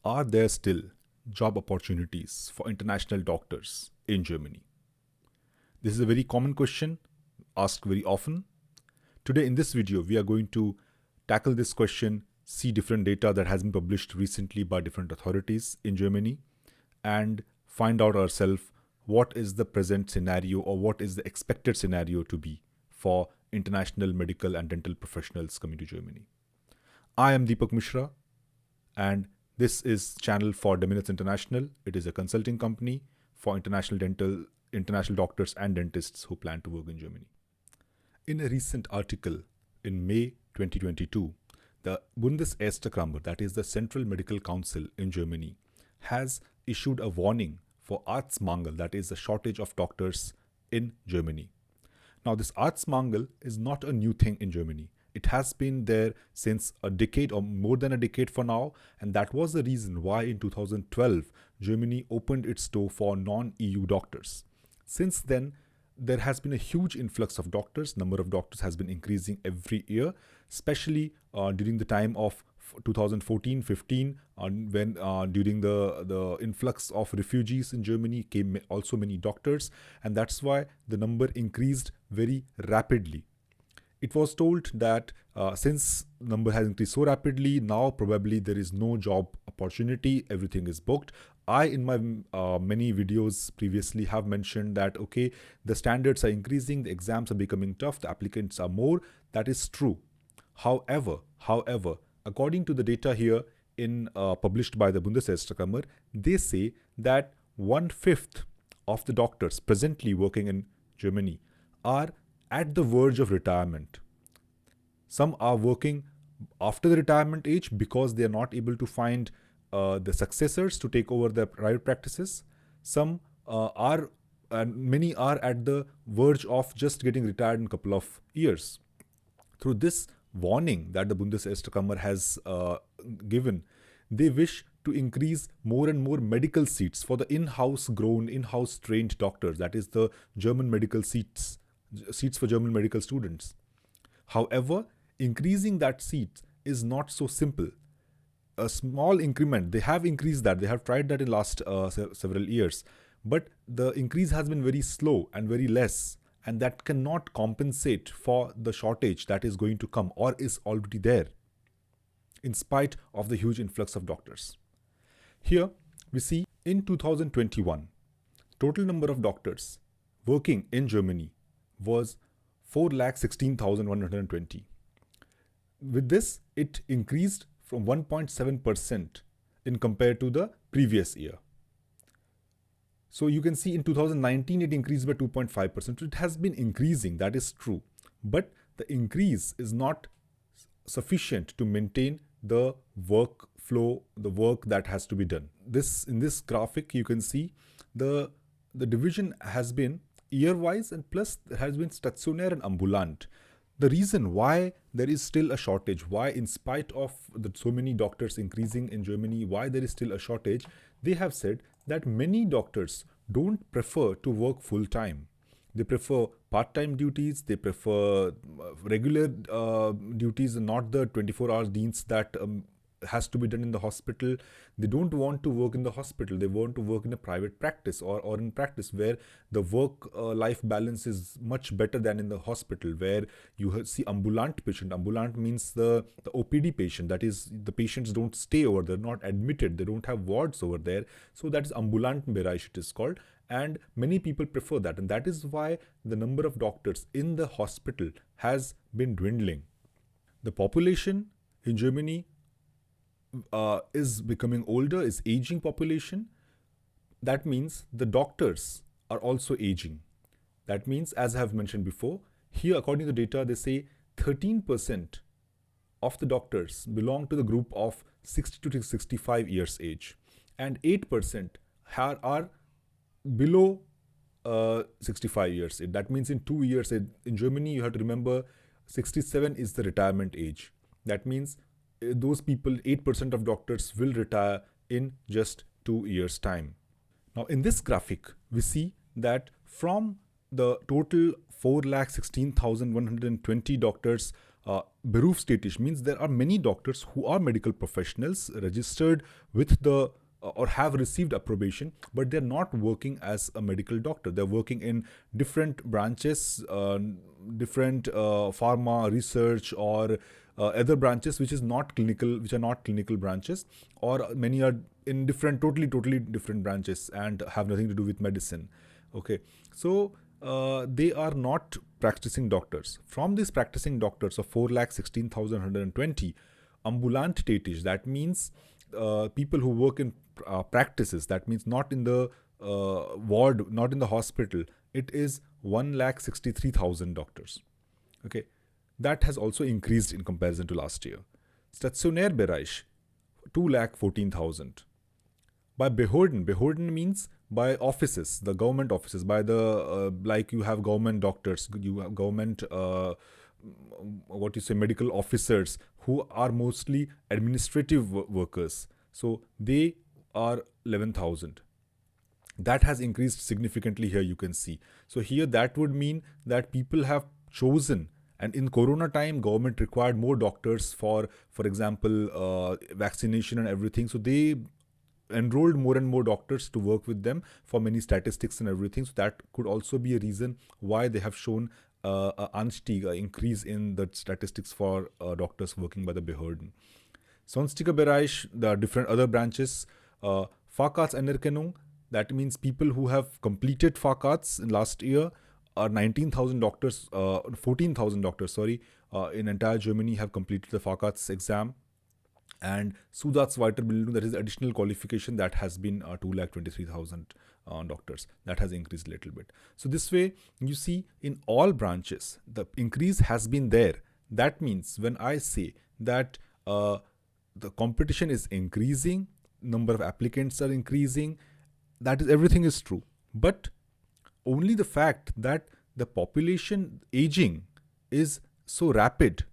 Are there still job opportunities for international doctors in Germany? This is a very common question asked very often. Today in this video, we are going to tackle this question, see different data that has been published recently by different authorities in Germany, and find out ourselves what is the present scenario or what is the expected scenario to be for international medical and dental professionals coming to Germany. I am Deepak Mishra, and this is channel for Dominus International. It is a consulting company for international doctors and dentists who plan to work in Germany. In a recent article in May 2022, the Bundesärztekammer, that is the Central Medical Council in Germany, has issued a warning for Arztmangel, that is the shortage of doctors in Germany. Now, this Arztmangel is not a new thing in Germany. It has been there since a decade or more than a decade for now, and that was the reason why in 2012 Germany opened its door for non-EU doctors. Since then, there has been a huge influx of doctors. Number of doctors has been increasing every year, especially during the time of 2014-15, when during the influx of refugees in Germany came also many doctors, and that's why the number increased very rapidly. It was told that since number has increased so rapidly, now probably there is no job opportunity, everything is booked. I, in my many videos previously, have mentioned that, okay, the standards are increasing, the exams are becoming tough, the applicants are more. That is true. However, according to the data here published by the Bundesärztekammer, they say that 1/5 of the doctors presently working in Germany are at the verge of retirement. Some are working after the retirement age because they are not able to find the successors to take over their private practices. Some and many are at the verge of just getting retired in a couple of years. Through this warning that the Bundesärztekammer has given, they wish to increase more and more medical seats for the in-house trained doctors, that is the German medical seats for German medical students. However, increasing that seat is not so simple. A small increment, they have increased that, they have tried that in last several years, but the increase has been very slow and very less, and that cannot compensate for the shortage that is going to come or is already there, in spite of the huge influx of doctors. Here we see in 2021, total number of doctors working in Germany was 4,16,120. With this, it increased from 1.7% in compared to the previous year. So you can see in 2019 it increased by 2.5%. It has been increasing, that is true. But the increase is not sufficient to maintain the workflow, the work that has to be done. In this graphic, you can see the division has been year-wise, and plus there has been stationär and ambulant. The reason why there is still a shortage, why in spite of so many doctors increasing in Germany, why there is still a shortage, they have said that many doctors don't prefer to work full-time. They prefer part-time duties, they prefer regular duties and not the 24-hour needs that has to be done in the hospital. They don't want to work in the hospital. They want to work in a private practice or in practice where the work-life balance is much better than in the hospital, where you see ambulant patient. Ambulant means the OPD patient. That is, the patients don't stay over there, not admitted. They don't have wards over there. So that is ambulant Bereich, it is called. And many people prefer that. And that is why the number of doctors in the hospital has been dwindling. The population in Germany is becoming older, is aging population. That means the doctors are also aging. That means, as I have mentioned before, here according to the data, they say 13% of the doctors belong to the group of 60 to 65 years age, and 8% are below 65 years age. That means in 2 years, in Germany, you have to remember 67 is the retirement age. That means those people, 8% of doctors will retire in just 2 years' time. Now, in this graphic, we see that from the total 4,16,120 doctors berufstätig means there are many doctors who are medical professionals registered with the or have received approbation, but they're not working as a medical doctor. They're working in different branches, different pharma research or other branches which is not clinical, which are not clinical branches, or many are in different, totally different branches and have nothing to do with medicine. Okay, so they are not practicing doctors. From these practicing doctors of 4,16,120, ambulant tätig, that means people who work in practices, that means not in the ward, not in the hospital, it is 1,63,000 doctors. Okay, that has also increased in comparison to last year. Stationär Bereich, 2,14,000. By Behörden means by offices, the government offices, by the, like you have government doctors, you have government, medical officers who are mostly administrative workers. So they are 11,000. That has increased significantly here, you can see. So here that would mean that people have chosen, and in Corona time, government required more doctors for example, vaccination and everything. So they enrolled more and more doctors to work with them for many statistics and everything. So that could also be a reason why they have shown an Anstieg, an increase in the statistics for doctors working by the Behörden. Sonstiger Bereich, the different other branches, Facharztanerkennung, that means people who have completed Facharz in last year, 19,000 doctors, 14,000 doctors, in entire Germany have completed the Facharz exam. And Zusatzweiterbildung, that is additional qualification, that has been 2,23,000 doctors. That has increased a little bit. So this way, you see, in all branches, the increase has been there. That means when I say that the competition is increasing, number of applicants are increasing, that is, everything is true. But only the fact that the population aging is so rapid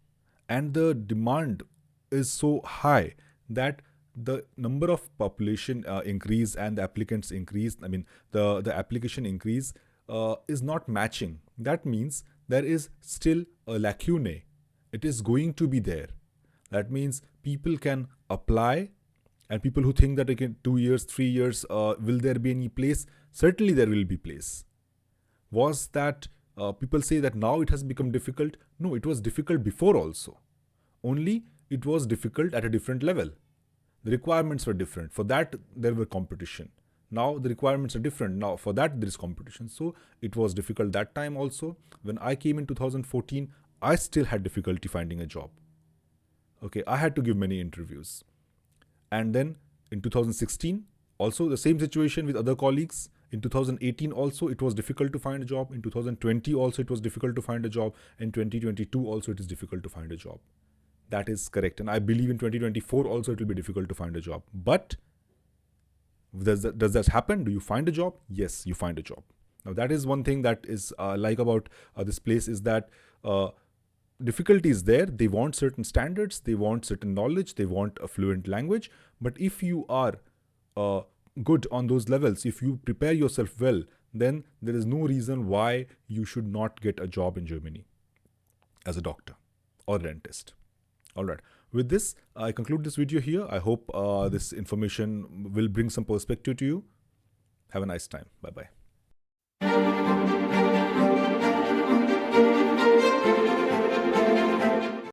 and the demand is so high that the number of population increase and the applicants increase, the application increase is not matching. That means there is still a lacune. It is going to be there. That means people can apply, and people who think that again 2 years, 3 years, will there be any place? Certainly there will be place. Was that people say that now it has become difficult? No, it was difficult before also. Only it was difficult at a different level. The requirements were different. For that, there were competition. Now the requirements are different. Now for that, there is competition. So it was difficult that time also. When I came in 2014, I still had difficulty finding a job. Okay, I had to give many interviews. And then in 2016, also the same situation with other colleagues. In 2018 also, it was difficult to find a job. In 2020 also, it was difficult to find a job. In 2022 also, it is difficult to find a job. That is correct. And I believe in 2024 also it will be difficult to find a job. But does that happen? Do you find a job? Yes, you find a job. Now that is one thing that is like about this place, is that difficulty is there. They want certain standards, they want certain knowledge, they want a fluent language. But if you are good on those levels, if you prepare yourself well, then there is no reason why you should not get a job in Germany as a doctor or dentist. All right. With this, I conclude this video here. I hope this information will bring some perspective to you. Have a nice time. Bye-bye.